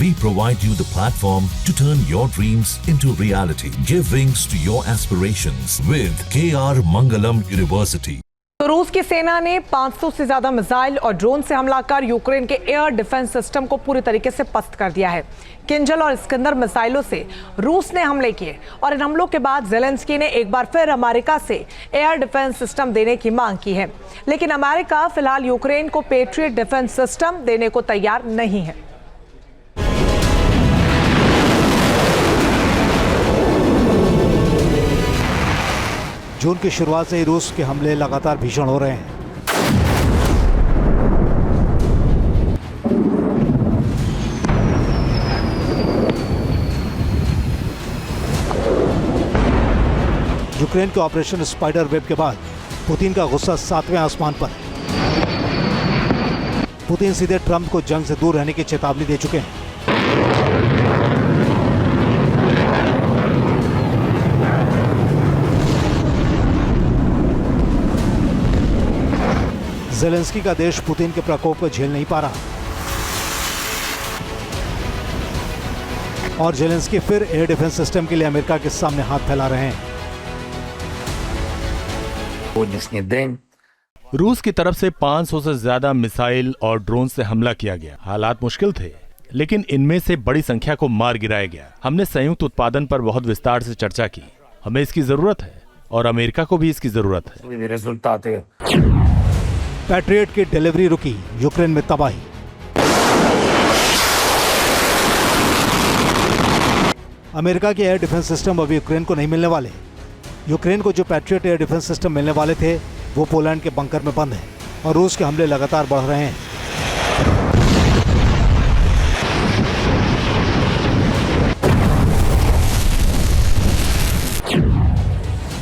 We provide you the platform to turn your dreams into reality. Give wings to your aspirations with KR Mangalam University. तो रूस की सेना ने 500 से ज्यादा मिसाइल और ड्रोन से हमला कर यूक्रेन के एयर डिफेंस सिस्टम को पूरी तरीके से पस्त कर दिया है। किंजल और इस्कंदर मिसाइलों से रूस ने हमले किए और इन हमलों के बाद जेलेंस्की ने एक बार फिर अमेरिका से एयर डिफेंस सिस्टम देने की मांग की है, लेकिन अमेरिका फिलहाल यूक्रेन को पेट्रियट डिफेंस सिस्टम देने को तैयार नहीं है। जून की शुरुआत से ही रूस के हमले लगातार भीषण हो रहे हैं। यूक्रेन के ऑपरेशन स्पाइडर वेब के बाद पुतिन का गुस्सा 7वें आसमान पर है। पुतिन सीधे ट्रंप को जंग से दूर रहने की चेतावनी दे चुके हैं। जेलेंस्की का देश पुतिन के प्रकोप को झेल नहीं पा रहा और जेलेंस्की फिर एयर डिफेंस सिस्टम के लिए अमेरिका के सामने हाथ फैला रहे हैं। रूस की तरफ से 500 से ज्यादा मिसाइल और ड्रोन से हमला किया गया। हालात मुश्किल थे, लेकिन इनमें से बड़ी संख्या को मार गिराया गया। हमने संयुक्त उत्पादन पर बहुत विस्तार से चर्चा की। हमें इसकी जरूरत है और अमेरिका को भी इसकी जरूरत है। पैट्रियट की डिलीवरी रुकी, यूक्रेन में तबाही। अमेरिका के एयर डिफेंस सिस्टम अब यूक्रेन को नहीं मिलने वाले। यूक्रेन को जो पैट्रियट एयर डिफेंस सिस्टम मिलने वाले थे वो पोलैंड के बंकर में बंद है और रूस के हमले लगातार बढ़ रहे हैं।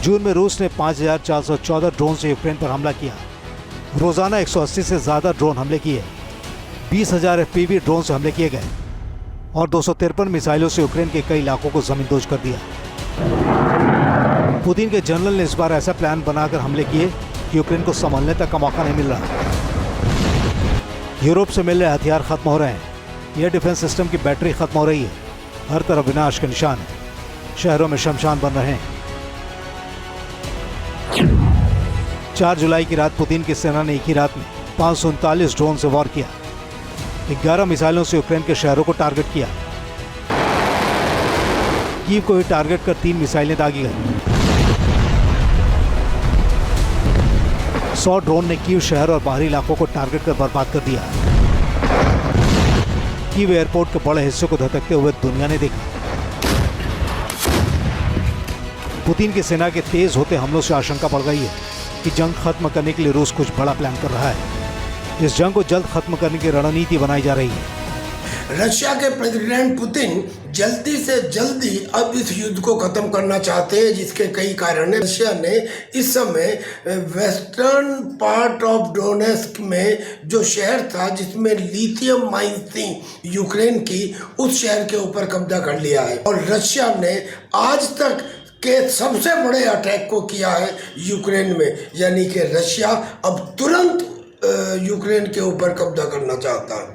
जून में रूस ने 5414 ड्रोन से यूक्रेन पर हमला किया। रोजाना 180 से ज्यादा ड्रोन हमले किए। 20,000 FPV ड्रोन से हमले किए गए और 253 मिसाइलों से यूक्रेन के कई इलाकों को जमींदोज कर दिया। पुतिन के जनरल ने इस बार ऐसा प्लान बनाकर हमले किए कि यूक्रेन को संभालने तक का मौका नहीं मिल रहा। यूरोप से मिल रहे हथियार खत्म हो रहे हैं। एयर डिफेंस सिस्टम की बैटरी खत्म हो रही है। हर तरफ विनाश के निशान है। शहरों में शमशान बन रहे हैं। 4 जुलाई की रात पुतिन की सेना ने एक ही रात में 539 ड्रोन से वार किया। 11 मिसाइलों से यूक्रेन के शहरों को टारगेट किया। कीव को ही टारगेट कर 3 मिसाइलें दागी गई। 100 ड्रोन ने कीव शहर और बाहरी इलाकों को टारगेट कर बर्बाद कर दिया। कीव एयरपोर्ट के बड़े हिस्से को धधकते हुए दुनिया ने देखा। पुतिन की सेना के तेज होते हमलों से आशंका बढ़ गई है कि जंग खत्म करने के लिए रूस कुछ बड़ा प्लान कर रहा है। इस जंग को जल्द खत्म करने की रणनीति बनाई जा रही है। रशिया के प्रेसिडेंट पुतिन जल्दी से जल्दी अब इस युद्ध को खत्म करना चाहते हैं, जिसके कई कारण हैं। रशिया ने इस समय वेस्टर्न पार्ट ऑफ डोनेस्क में जो शहर था जिसमें लिथियम माइंस थी यूक्रेन की, उस शहर के ऊपर कब्जा कर लिया है और रशिया ने आज तक के सबसे बड़े अटैक को किया है यूक्रेन में। यानी कि रशिया अब तुरंत यूक्रेन के ऊपर कब्जा करना चाहता है।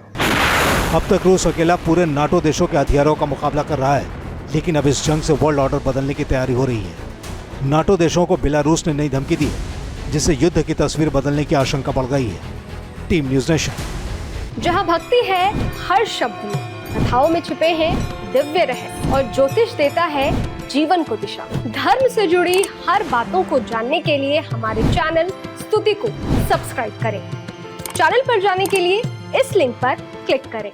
अब तक रूस अकेला पूरे नाटो देशों के हथियारों का मुकाबला कर रहा है, लेकिन अब इस जंग से वर्ल्ड ऑर्डर बदलने की तैयारी हो रही है। नाटो देशों को बेलारूस ने नई धमकी दी है, जिससे युद्ध की तस्वीर बदलने की आशंका बढ़ गई है। Team news nation. जहां भक्ति है हर शब्द में, कथाओं में छिपे हैं दिव्य रहस्य और ज्योतिष देता है जीवन को दिशा। धर्म से जुड़ी हर बातों को जानने के लिए हमारे चैनल स्तुति को सब्सक्राइब करें। चैनल पर जाने के लिए इस लिंक पर क्लिक करें।